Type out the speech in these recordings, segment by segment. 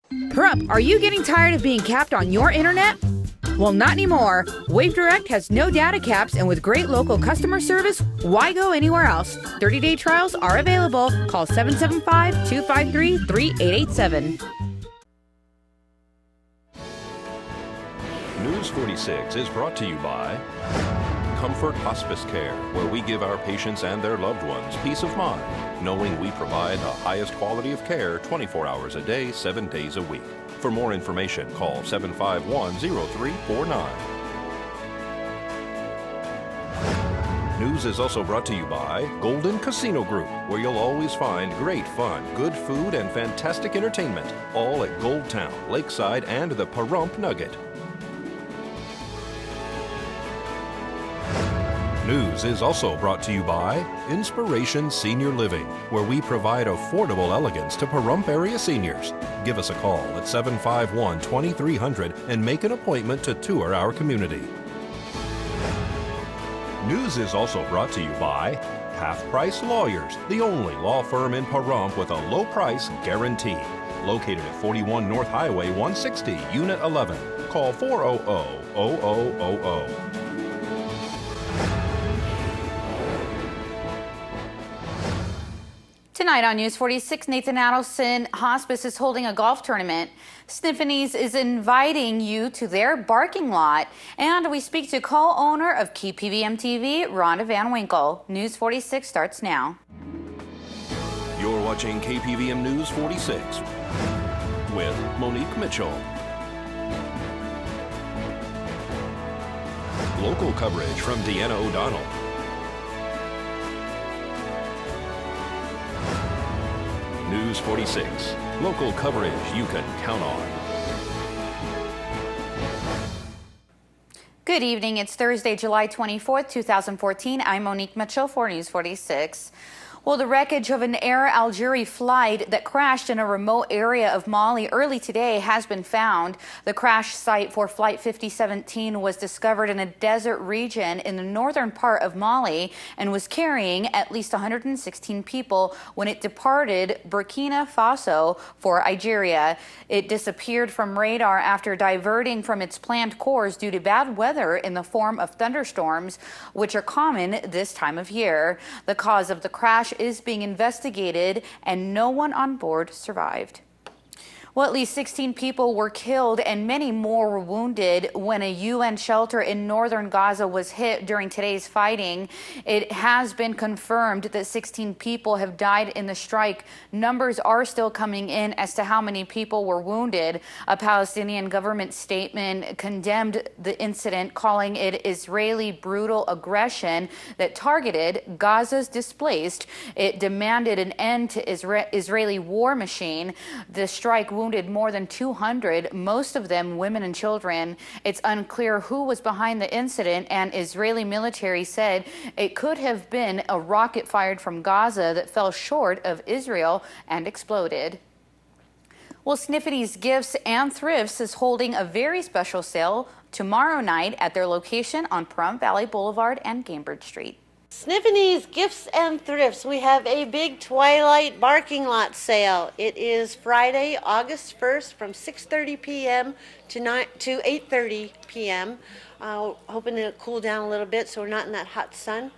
Perup, are you getting tired of being capped on your internet? Well, not anymore. Wave Direct has no data caps, and with great local customer service, why go anywhere else? 30-day trials are available. Call 775-253-3887. News 46 is brought to you by Comfort Hospice Care, where we give our patients and their loved ones peace of mind, knowing we provide the highest quality of care 24 hours a day, 7 days a week. For more information, call 751-0349. News is also brought to you by Golden Casino Group, where you'll always find great fun, good food, and fantastic entertainment, all at Gold Town, Lakeside, and the Pahrump Nugget. News is also brought to you by Inspiration Senior Living, where we provide affordable elegance to Pahrump area seniors. Give us a call at 751-2300 and make an appointment to tour our community. News is also brought to you by Half Price Lawyers, the only law firm in Pahrump with a low price guarantee. Located at 41 North Highway 160, Unit 11. Call 400-0000. Tonight on News 46, Nathan Adelson Hospice is holding a golf tournament. Sniffany's is inviting you to their parking lot. And we speak to co-owner of KPVM TV, Rhonda Van Winkle. News 46 starts now. You're watching KPVM News 46 with Monique Mitchell. Local coverage from Deanna O'Donnell. News 46, local coverage you can count on. Good evening. It's Thursday, July 24th, 2014. I'm Monique Mitchell for News 46. Well, the wreckage of an Air Algeria flight that crashed in a remote area of Mali early today has been found. The crash site for Flight 5017 was discovered in a desert region in the northern part of Mali and was carrying at least 116 people when it departed Burkina Faso for Algeria. It disappeared from radar after diverting from its planned course due to bad weather in the form of thunderstorms, which are common this time of year. The cause of the crash is being investigated and no one on board survived. Well, at least 16 people were killed and many more were wounded when a UN shelter in northern Gaza was hit during today's fighting. It has been confirmed that 16 people have died in the strike. Numbers are still coming in as to how many people were wounded. A Palestinian government statement condemned the incident, calling it Israeli brutal aggression that targeted Gaza's displaced. It demanded an end to Israeli war machine. The strike wounded more than 200, most of them women and children. It's unclear who was behind the incident, and Israeli military said it could have been a rocket fired from Gaza that fell short of Israel and exploded. Well, Sniffany's Gifts and Thrifts is holding a very special sale tomorrow night at their location on Pahrump Valley Boulevard and Cambridge Street. Sniffany's Gifts and Thrifts. We have a big Twilight parking lot sale. It is Friday, August 1st from 6:30 p.m. to 8:30 p.m. Hoping it'll cool down a little bit so we're not in that hot sun.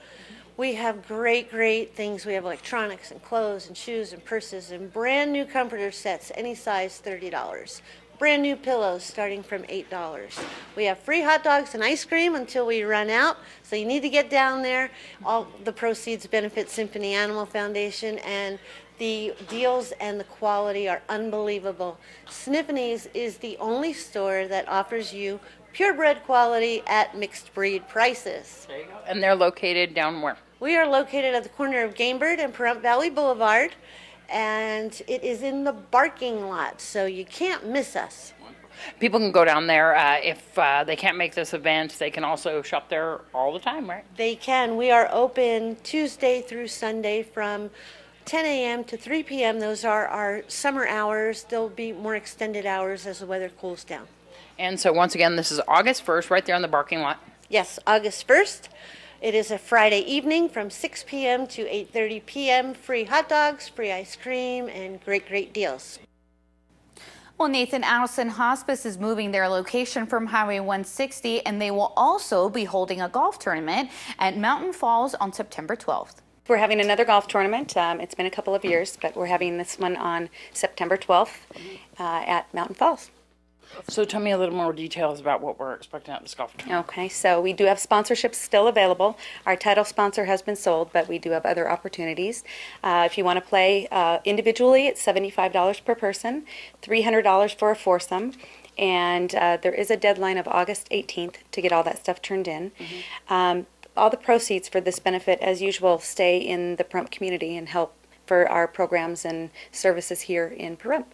We have great things. We have electronics and clothes and shoes and purses and brand new comforter sets, any size, $30. Brand new pillows starting from $8. We have free hot dogs and ice cream until we run out, so you need to get down there. All the proceeds benefit Symphony Animal Foundation, and the deals and the quality are unbelievable. Sniffany's is the only store that offers you purebred quality at mixed breed prices. There you go. And they're located down where? We are located at the corner of Gamebird and Pahrump Valley Boulevard, and it is in the parking lot, so you can't miss us. People can go down there. If they can't make this event, they can also shop there all the time, right? They can. We are open Tuesday through Sunday from 10 a.m. to 3 p.m. Those are our summer hours. There'll be more extended hours as the weather cools down. And so once again, this is August 1st, right there on the parking lot. Yes, August 1st. It is a Friday evening from 6 p.m. to 8:30 p.m. Free hot dogs, free ice cream, and great deals. Well, Nathan Adelson Hospice is moving their location from Highway 160, and they will also be holding a golf tournament at Mountain Falls on September 12th. We're having another golf tournament. It's been a couple of years, but we're having this one on September 12th at Mountain Falls. So tell me a little more details about what we're expecting at this golf tournament. Okay, so we do have sponsorships still available. Our title sponsor has been sold, but we do have other opportunities. If you want to play individually, it's $75 per person, $300 for a foursome, and there is a deadline of August 18th to get all that stuff turned in. All the proceeds for this benefit, as usual, stay in the Pahrump community and help for our programs and services here in Pahrump.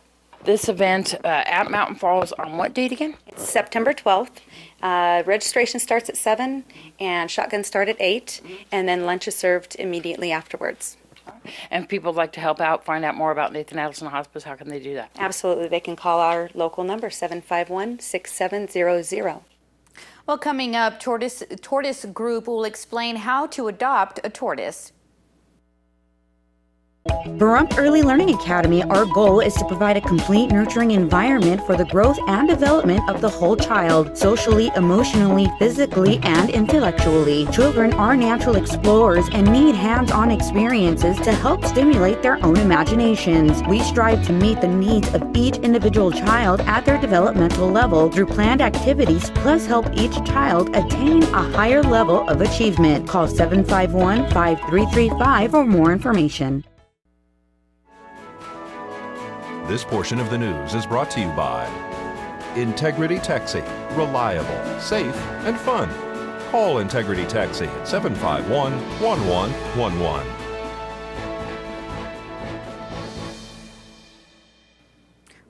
This event at Mountain Falls on what date again? It's September 12th. Registration starts at 7 and shotguns start at 8, and then lunch is served immediately afterwards. And if people would like to help out, find out more about Nathan Adelson Hospice, how can they do that? Absolutely. They can call our local number, 751-6700. Well, coming up, Tortoise Group will explain how to adopt a tortoise. Pahrump Early Learning Academy, our goal is to provide a complete nurturing environment for the growth and development of the whole child, socially, emotionally, physically, and intellectually. Children are natural explorers and need hands-on experiences to help stimulate their own imaginations. We strive to meet the needs of each individual child at their developmental level through planned activities, plus help each child attain a higher level of achievement. Call 751-5335 for more information. This portion of the news is brought to you by Integrity Taxi. Reliable, safe, and fun. Call Integrity Taxi at 751-1111.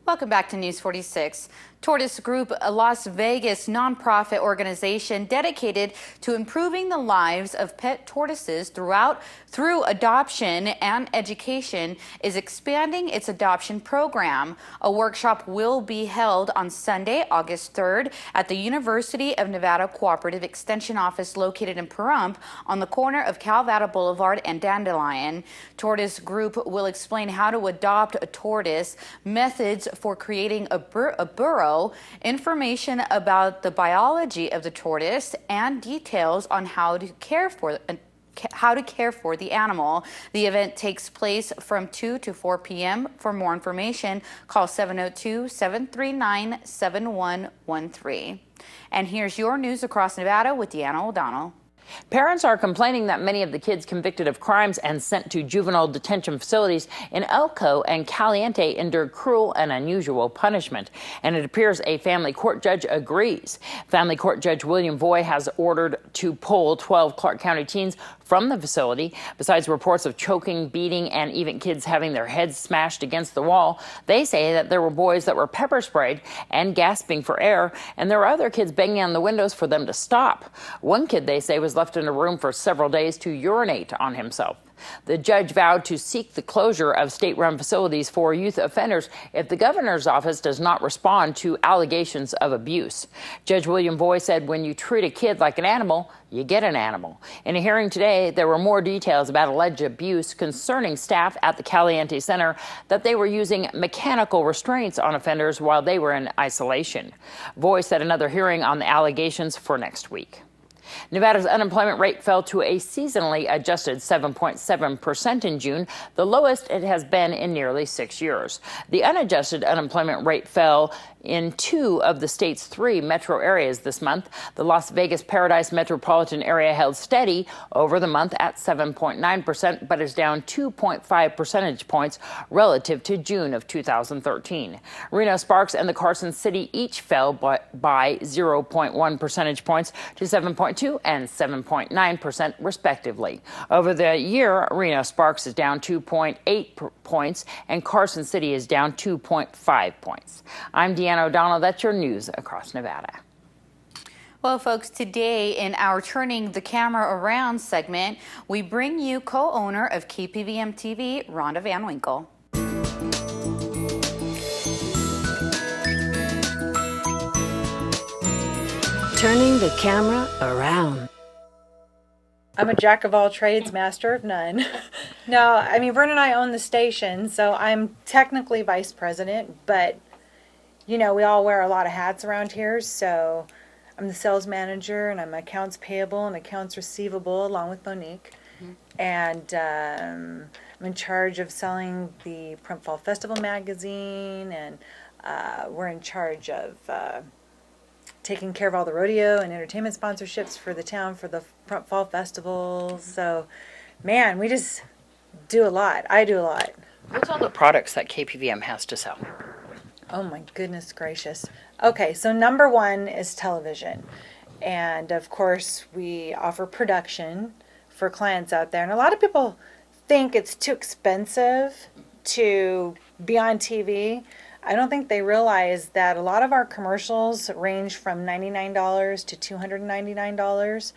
Welcome back to News 46. Tortoise Group, a Las Vegas nonprofit organization dedicated to improving the lives of pet tortoises through adoption and education, is expanding its adoption program. A workshop will be held on Sunday, August 3rd at the University of Nevada Cooperative Extension Office located in Pahrump on the corner of Calvada Boulevard and Dandelion. Tortoise Group will explain how to adopt a tortoise, methods for creating a burrow, information about the biology of the tortoise, and details on how to care for the animal. The event takes place from 2 to 4 p.m. For more information, call 702-739-7113. And here's your news across Nevada with Deanna O'Donnell. Parents are complaining that many of the kids convicted of crimes and sent to juvenile detention facilities in Elko and Caliente endured cruel and unusual punishment. And it appears a family court judge agrees. Family court judge William Voy has ordered to pull 12 Clark County teens from the facility. Besides reports of choking, beating, and even kids having their heads smashed against the wall, they say that there were boys that were pepper sprayed and gasping for air, and there were other kids banging on the windows for them to stop. One kid, they say, was left in a room for several days to urinate on himself. The judge vowed to seek the closure of state-run facilities for youth offenders if the governor's office does not respond to allegations of abuse. Judge William Voy said when you treat a kid like an animal, you get an animal. In a hearing today, there were more details about alleged abuse concerning staff at the Caliente Center, that they were using mechanical restraints on offenders while they were in isolation. Voy set another hearing on the allegations for next week. Nevada's unemployment rate fell to a seasonally adjusted 7.7% in June, the lowest it has been in nearly 6 years. The unadjusted unemployment rate fell in 2 of the state's 3 metro areas this month. The Las Vegas Paradise metropolitan area held steady over the month at 7.9%, but is down 2.5 percentage points relative to June of 2013. Reno Sparks and the Carson City each fell by 0.1 percentage points to 7.2 and 7.9% respectively. Over the year, Reno Sparks is down 2.8 points and Carson City is down 2.5 points. I'm Deanna O'Donnell. That's your news across Nevada. Well, folks, today in our Turning the Camera Around segment, we bring you co-owner of KPVM TV, Rhonda Van Winkle. Turning the camera around. I'm a jack of all trades, master of none. No, I mean, Vern and I own the station, so I'm technically vice president, but you know, we all wear a lot of hats around here, so I'm the sales manager, and I'm accounts payable and accounts receivable along with Monique. And I'm in charge of selling the Prump Fall Festival magazine, and we're in charge of taking care of all the rodeo and entertainment sponsorships for the town for the Prump Fall Festival. So, man, we just do a lot. I do a lot. What's all the products that KPVM has to sell? Oh my goodness gracious. Okay, so number one is television. And of course, we offer production for clients out there. And a lot of people think it's too expensive to be on TV. I don't think they realize that a lot of our commercials range from $99 to $299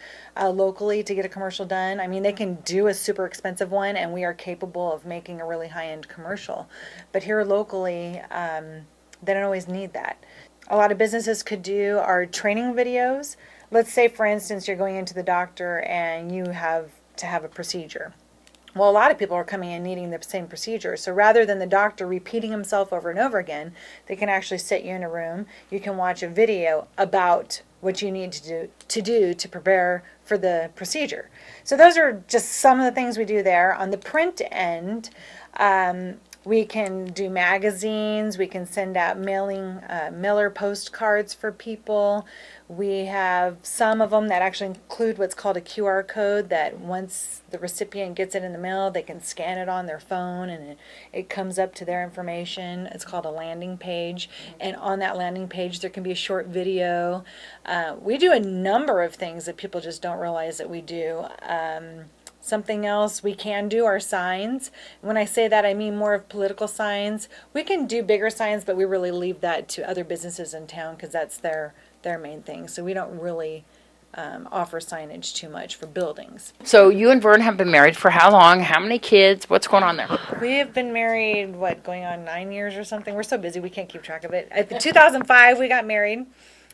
locally to get a commercial done. I mean, they can do a super expensive one, and we are capable of making a really high-end commercial. But here locally, they don't always need that. A lot of businesses could do our training videos. Let's say, for instance, you're going into the doctor and you have to have a procedure. Well, a lot of people are coming in needing the same procedure. So rather than the doctor repeating himself over and over again, they can actually sit you in a room. You can watch a video about what you need to do to prepare for the procedure. So those are just some of the things we do there. On the print end, we can do magazines. We can send out mailer postcards for people. We have some of them that actually include what's called a QR code, that once the recipient gets it in the mail, they can scan it on their phone and it comes up to their information. It's called a landing page. And on that landing page, there can be a short video. We do a number of things that people just don't realize that we do. Something else we can do are signs. When I say that, I mean more of political signs. We can do bigger signs, but we really leave that to other businesses in town because that's their main thing. So we don't really offer signage too much for buildings. So you and Vern have been married for how long? How many kids? What's going on there? We have been married, going on 9 years or something? We're so busy we can't keep track of it. In 2005, we got married.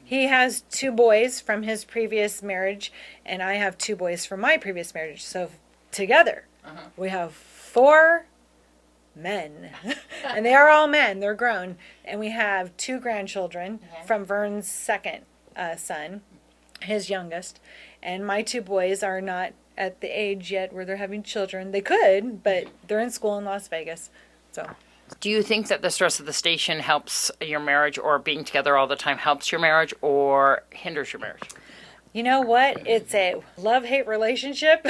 He has 2 boys from his previous marriage, and I have 2 boys from my previous marriage. So together, we have 4 men. And they are all men. They're grown. And we have 2 grandchildren from Vern's second son, his youngest. And my 2 boys are not at the age yet where they're having children. They could, but they're in school in Las Vegas. So... Do you think that the stress of the station helps your marriage, or being together all the time helps your marriage, or hinders your marriage? You know what? It's a love-hate relationship.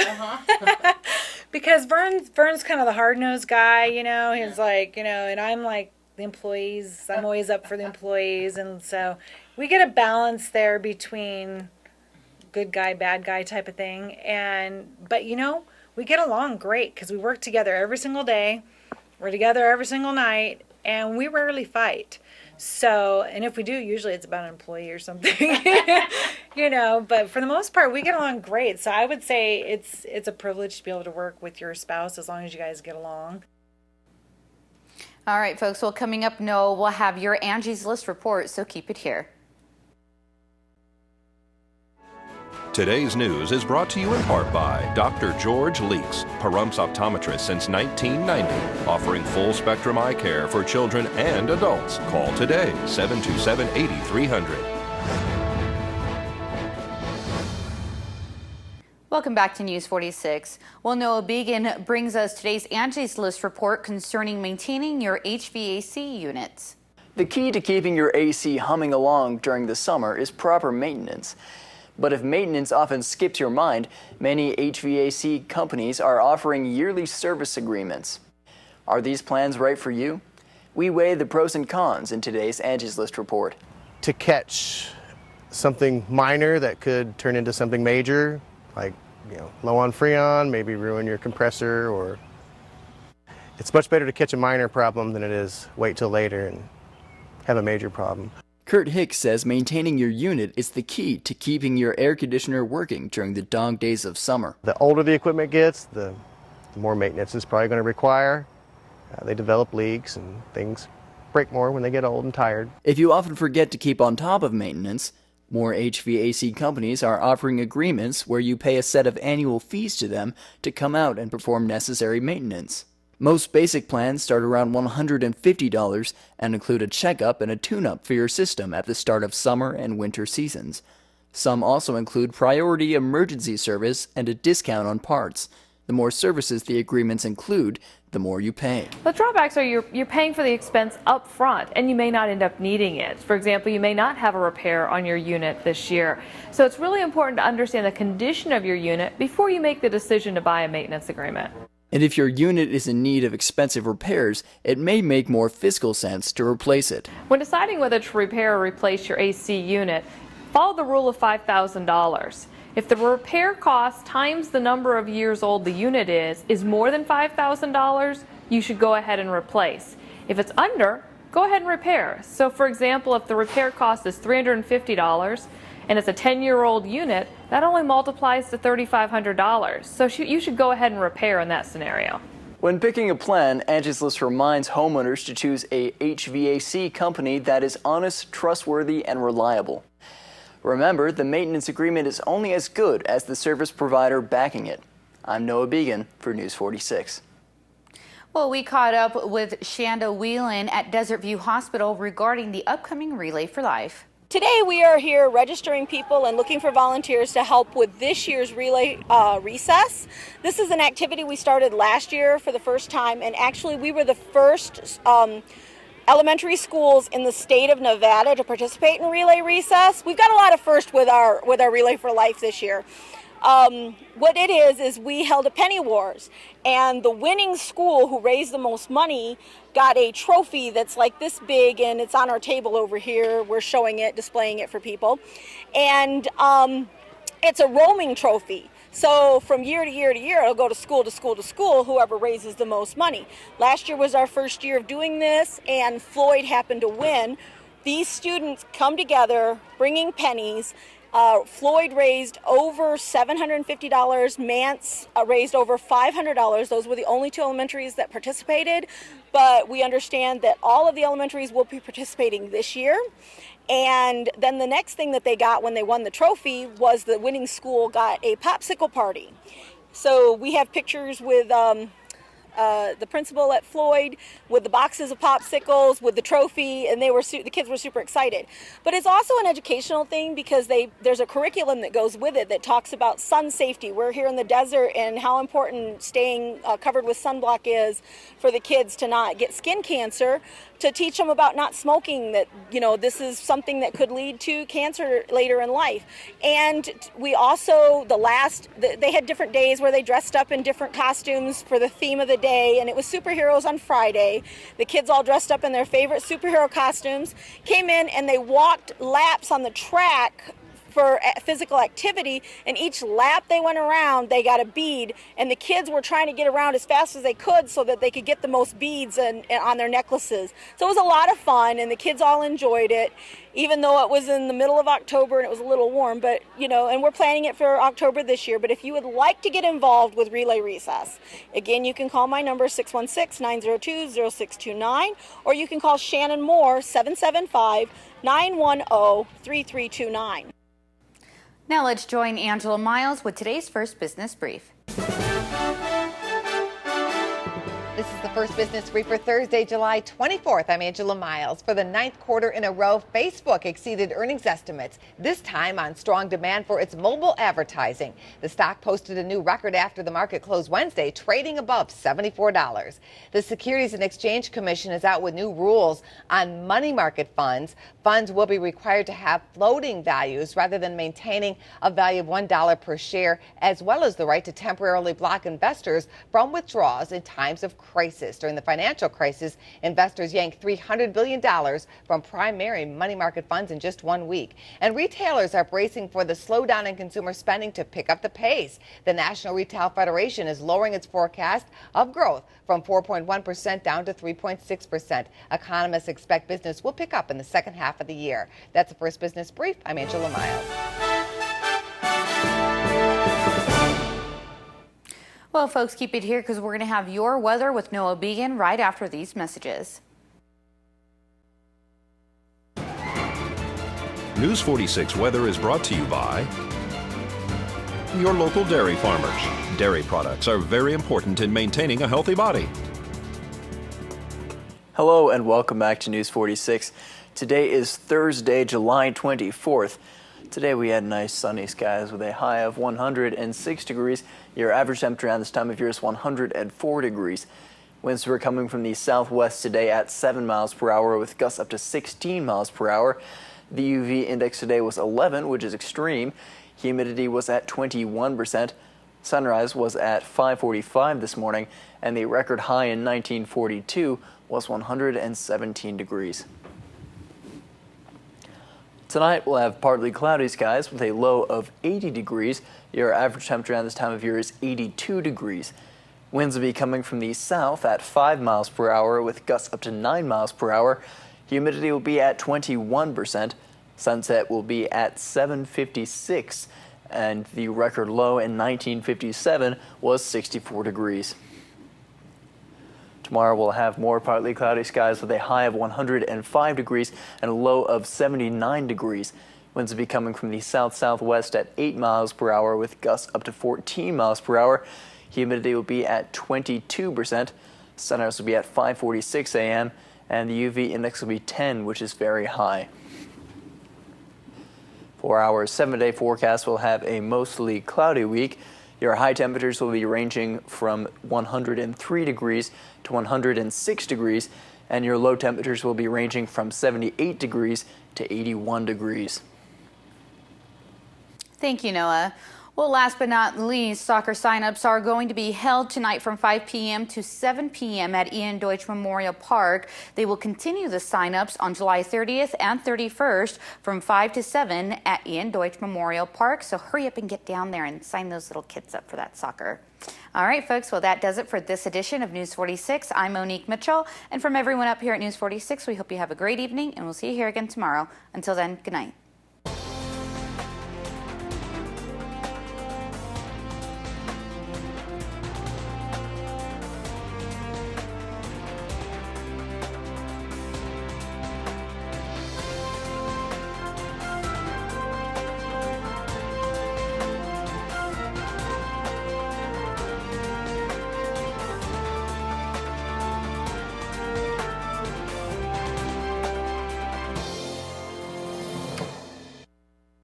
Because Vern's kind of the hard-nosed guy, you know. He's like, you know, and I'm like the employees. I'm always up for the employees. And so we get a balance there between good guy, bad guy type of thing. But, you know, we get along great because we work together every single day. We're together every single night, and we rarely fight. So, and if we do, usually it's about an employee or something, you know, but for the most part, we get along great. So I would say it's a privilege to be able to work with your spouse as long as you guys get along. All right, folks. Well, coming up, Noah, we'll have your Angie's List report, so keep it here. Today's news is brought to you in part by Dr. George Leeks, Pahrumps optometrist since 1990, offering full-spectrum eye care for children and adults. Call today, 727-8300. Welcome back to News 46. Well, Noah Began brings us today's Angie's List report concerning maintaining your HVAC units. The key to keeping your AC humming along during the summer is proper maintenance. But if maintenance often skips your mind, many HVAC companies are offering yearly service agreements. Are these plans right for you? We weigh the pros and cons in today's Angie's List report. To catch something minor that could turn into something major, like, you know, low on Freon, maybe ruin your compressor, or it's much better to catch a minor problem than it is wait till later and have a major problem. Kurt Hicks says maintaining your unit is the key to keeping your air conditioner working during the dog days of summer. The older the equipment gets, the more maintenance it's probably going to require. They develop leaks and things break more when they get old and tired. If you often forget to keep on top of maintenance, more HVAC companies are offering agreements where you pay a set of annual fees to them to come out and perform necessary maintenance. Most basic plans start around $150 and include a checkup and a tune-up for your system at the start of summer and winter seasons. Some also include priority emergency service and a discount on parts. The more services the agreements include, the more you pay. The drawbacks are you're paying for the expense up front, and you may not end up needing it. For example, you may not have a repair on your unit this year. So it's really important to understand the condition of your unit before you make the decision to buy a maintenance agreement. And if your unit is in need of expensive repairs, it may make more fiscal sense to replace it. When deciding whether to repair or replace your AC unit, follow the rule of $5,000. If the repair cost times the number of years old the unit is more than $5,000, you should go ahead and replace. If it's under, go ahead and repair. So for example, if the repair cost is $350 and it's a 10-year-old unit, that only multiplies to $3,500. So you should go ahead and repair in that scenario. When picking a plan, Angie's List reminds homeowners to choose a HVAC company that is honest, trustworthy, and reliable. Remember, the maintenance agreement is only as good as the service provider backing it. I'm Noah Began for News 46. Well, we caught up with Shanda Whelan at Desert View Hospital regarding the upcoming Relay for Life. Today we are here registering people and looking for volunteers to help with this year's Relay Recess. This is an activity we started last year for the first time, and actually we were the first elementary schools in the state of Nevada to participate in Relay Recess. We've got a lot of firsts with our Relay for Life this year. What it is we held a penny wars, and the winning school who raised the most money got a trophy that's like this big, and it's on our table over here. We're showing it, displaying it for people, and it's a roaming trophy. So from year to year to year, it'll go to school to school to school, whoever raises the most money. Last year was our first year of doing this, and Floyd happened to win. These students come together, bringing pennies. Floyd raised over $750. Mance raised over $500. Those were the only two elementaries that participated, but we understand that all of the elementaries will be participating this year. And then the next thing that they got when they won the trophy was the winning school got a popsicle party. So we have pictures with the principal at Floyd with the boxes of popsicles, with the trophy, and the kids were super excited. But it's also an educational thing because there's a curriculum that goes with it that talks about sun safety. We're here in the desert, and how important staying covered with sunblock is for the kids to not get skin cancer, to teach them about not smoking, that this is something that could lead to cancer later in life. And we also, they had different days where they dressed up in different costumes for the theme of the day, and it was superheroes on Friday. The kids all dressed up in their favorite superhero costumes, came in and they walked laps on the track for physical activity, and each lap they went around, they got a bead, and the kids were trying to get around as fast as they could so that they could get the most beads on their necklaces. So it was a lot of fun, and the kids all enjoyed it, even though it was in the middle of October and it was a little warm, but and we're planning it for October this year. But if you would like to get involved with Relay Recess, again, you can call my number 616-902-0629, or you can call Shannon Moore 775-910-3329. Now let's join Angela Miles with today's First Business Brief. This is the First Business Brief for Thursday, July 24th. I'm Angela Miles. For the ninth quarter in a row, Facebook exceeded earnings estimates, this time on strong demand for its mobile advertising. The stock posted a new record after the market closed Wednesday, trading above $74. The Securities and Exchange Commission is out with new rules on money market funds. Funds will be required to have floating values rather than maintaining a value of $1 per share, as well as the right to temporarily block investors from withdrawals in times of crisis. During the financial crisis, investors yanked $300 billion from primary money market funds in just 1 week. And retailers are bracing for the slowdown in consumer spending to pick up the pace. The National Retail Federation is lowering its forecast of growth from 4.1% down to 3.6%. Economists expect business will pick up in the second half of the year. That's the First Business Brief. I'm Angela Miles. Well, folks, keep it here because we're going to have your weather with Noah Began right after these messages. News 46 weather is brought to you by your local dairy farmers. Dairy products are very important in maintaining a healthy body. Hello and welcome back to News 46. Today is Thursday, July 24th. Today we had nice sunny skies with a high of 106 degrees. Your average temperature around this time of year is 104 degrees. Winds were coming from the southwest today at 7 miles per hour with gusts up to 16 miles per hour. The UV index today was 11, which is extreme. Humidity was at 21%. Sunrise was at 5:45 this morning, and the record high in 1942 was 117 degrees. Tonight we'll have partly cloudy skies with a low of 80 degrees. Your average temperature at this time of year is 82 degrees. Winds will be coming from the south at 5 miles per hour with gusts up to 9 miles per hour. Humidity will be at 21%. Sunset will be at 7:56, and the record low in 1957 was 64 degrees. Tomorrow we'll have more partly cloudy skies with a high of 105 degrees and a low of 79 degrees. Winds will be coming from the south-southwest at 8 miles per hour with gusts up to 14 miles per hour. Humidity will be at 22%. Sunrise will be at 5:46 a.m. and the UV index will be 10, which is very high. For our 7-day forecast, we'll have a mostly cloudy week. Your high temperatures will be ranging from 103 degrees to 106 degrees, and your low temperatures will be ranging from 78 degrees to 81 degrees. Thank you, Noah. Well, last but not least, soccer signups are going to be held tonight from 5 p.m. to 7 p.m. at Ian Deutsch Memorial Park. They will continue the signups on July 30th and 31st from 5 to 7 at Ian Deutsch Memorial Park. So hurry up and get down there and sign those little kids up for that soccer. All right, folks. Well, that does it for this edition of News 46. I'm Monique Mitchell. And from everyone up here at News 46, we hope you have a great evening, and we'll see you here again tomorrow. Until then, good night.